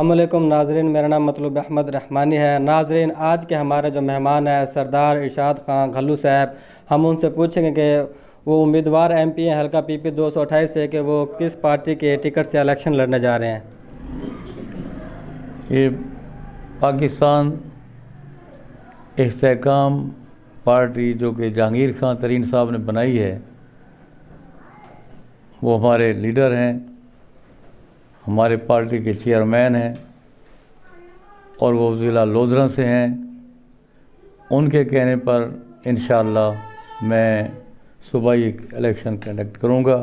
अस्सलामुअलैकुम नाजरीन, मेरा नाम मतलूब अहमद रहमानी है। नाजरीन, आज के हमारे जो मेहमान हैं सरदार इरशाद खान घल्लू साहब, हम उनसे पूछेंगे कि वो उम्मीदवार एमपी हैं हल्का पीपी 228 से, कि वो किस पार्टी के टिकट से इलेक्शन लड़ने जा रहे हैं। ये पाकिस्तान इस्तेहकाम पार्टी जो कि जहांगीर खान तरीन साहब ने बनाई है, वो हमारे लीडर हैं, हमारे पार्टी के चेयरमैन हैं और वो ज़िला लोधरा से हैं। उनके कहने पर इंशाअल्लाह मैं सुबह ही इलेक्शन कंडक्ट करूँगा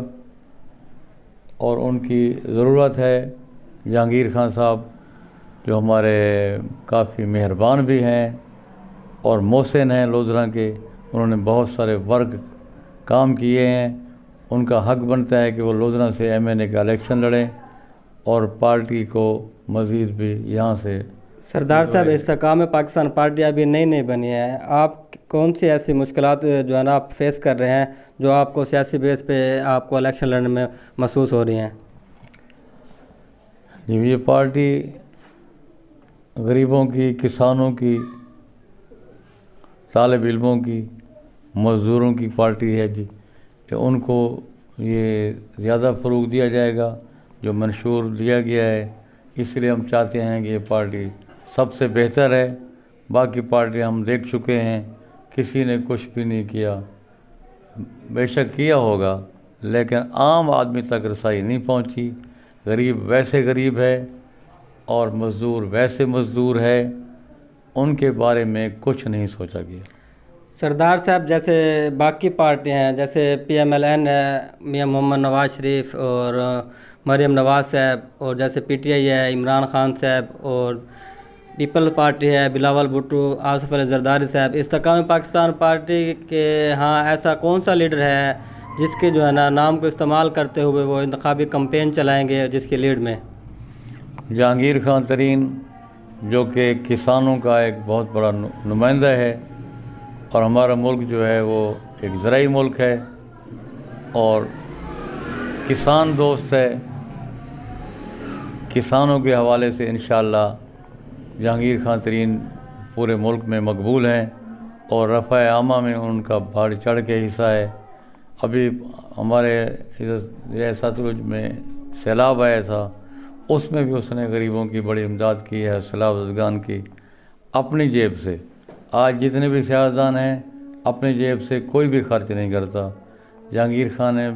और उनकी ज़रूरत है। जहांगीर खान साहब जो हमारे काफ़ी मेहरबान भी हैं और मोहसिन हैं लोधरा के, उन्होंने बहुत सारे वर्क काम किए हैं। उनका हक बनता है कि वो लोधरा से एमएनए का इलेक्शन लड़ें और पार्टी को मज़ीद भी यहाँ से। सरदार साहब, इस्तेहकाम में पाकिस्तान पार्टी अभी नई नई बनी है, आप कौन सी ऐसी मुश्किलात जो है ना आप फेस कर रहे हैं जो आपको सियासी बेस पे आपको इलेक्शन लड़ने में महसूस हो रही हैं? जी, ये पार्टी गरीबों की, किसानों की, तालिब इल्मों की, मज़दूरों की पार्टी है जी। कि उनको ये ज़्यादा फ़रोग़ दिया जाएगा जो मंशूर दिया गया है। इसलिए हम चाहते हैं कि ये पार्टी सबसे बेहतर है। बाकी पार्टी हम देख चुके हैं, किसी ने कुछ भी नहीं किया, बेशक किया होगा लेकिन आम आदमी तक रसाई नहीं पहुंची। गरीब वैसे गरीब है और मज़दूर वैसे मज़दूर है, उनके बारे में कुछ नहीं सोचा गया। सरदार साहब, जैसे बाकी पार्टियां हैं, जैसे पीएमएलएन है, मियां मोहम्मद नवाज शरीफ और मरीम नवाज साहब, और जैसे पीटीआई है इमरान खान साहब, और पीपल पार्टी है बिलावल भुट्टो, आसिफ अली जरदारी साहब। इस्तेहकाम पाकिस्तान पार्टी के हाँ ऐसा कौन सा लीडर है जिसके जो है ना नाम को इस्तेमाल करते हुए वो इंतखाबी कैंपेन चलाएंगे, जिसके लीड में जहांगीर खान तरीन जो कि किसानों का एक बहुत बड़ा नुमाइंदा है और हमारा मुल्क जो है वो एक ज़राई मुल्क है और किसान दोस्त है। किसानों के हवाले से इंशाअल्लाह जहांगीर खान तरीन पूरे मुल्क में मकबूल हैं और रफ़ा आमा में उनका बढ़ चढ़ के हिस्सा है। अभी हमारे इधर सतलुज में सैलाब आया था, उसमें भी उसने गरीबों की बड़ी इमदाद की है, सैलाब की अपनी जेब से। आज जितने भी सियासतदान हैं अपनी जेब से कोई भी खर्च नहीं करता। जहांगीर खान ने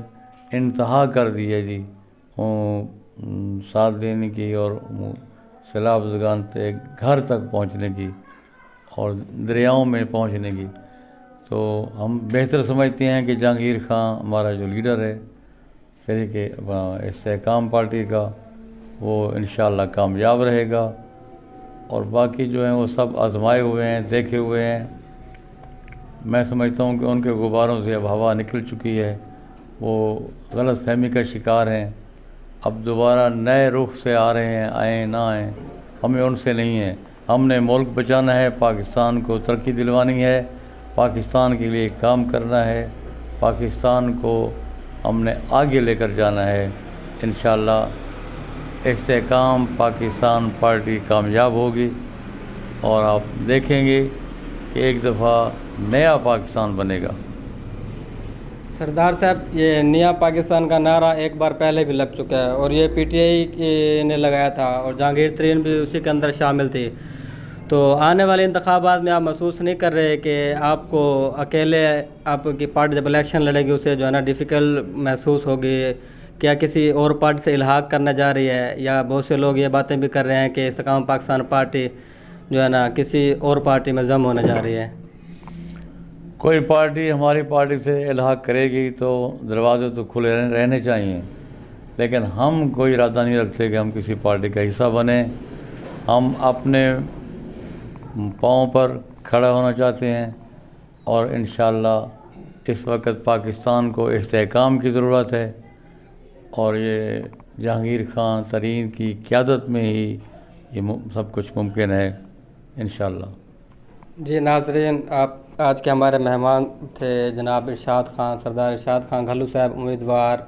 इंतहा कर दी है जी साथ देने की और सैलाब से घर तक पहुंचने की और दरियाओं में पहुंचने की। तो हम बेहतर समझते हैं कि जहांगीर खान हमारा जो लीडर है तरीके इस्तेहकाम पार्टी का, वो इंशाअल्लाह कामयाब रहेगा और बाकी जो हैं वो सब आजमाए हुए हैं, देखे हुए हैं। मैं समझता हूँ कि उनके गुब्बारों से अब हवा निकल चुकी है, वो गलत फहमी का शिकार हैं। अब दोबारा नए रुख से आ रहे हैं, आए ना आए हमें उनसे नहीं है। हमने मुल्क बचाना है, पाकिस्तान को तरक्की दिलवानी है, पाकिस्तान के लिए काम करना है, पाकिस्तान को हमने आगे लेकर जाना है। इंशाअल्लाह इस्तेहकाम पाकिस्तान पार्टी कामयाब होगी और आप देखेंगे कि एक दफ़ा नया पाकिस्तान बनेगा। सरदार साहब, ये नया पाकिस्तान का नारा एक बार पहले भी लग चुका है और ये पीटीआई ने लगाया था और जहांगीर तरीन भी उसी के अंदर शामिल थी। तो आने वाले इंतखाबात में आप महसूस नहीं कर रहे कि आपको अकेले आपकी पार्टी जब इलेक्शन लड़ेगी उसे जो है ना डिफ़िकल्ट महसूस होगी? क्या किसी और पार्टी से इल्हाक करना जा रही है, या बहुत से लोग ये बातें भी कर रहे हैं कि इस्तेहकाम पाकिस्तान पार्टी जो है ना किसी और पार्टी में जम होने जा रही है? कोई पार्टी हमारी पार्टी से इल्हाक करेगी तो दरवाजे तो खुले रहने चाहिए, लेकिन हम कोई इरादा नहीं रखते कि हम किसी पार्टी का हिस्सा बने। हम अपने पाँव पर खड़ा होना चाहते हैं और इंशाअल्लाह इस वक्त पाकिस्तान को इस्तेहकाम की ज़रूरत है और ये जहांगीर खान तरीन की क़यादत में ही ये सब कुछ मुमकिन है इंशाअल्लाह। जी नाज़रीन, आप आज के हमारे मेहमान थे जनाब इरशाद खान, सरदार इरशाद खान घल्लू साहब, उम्मीदवार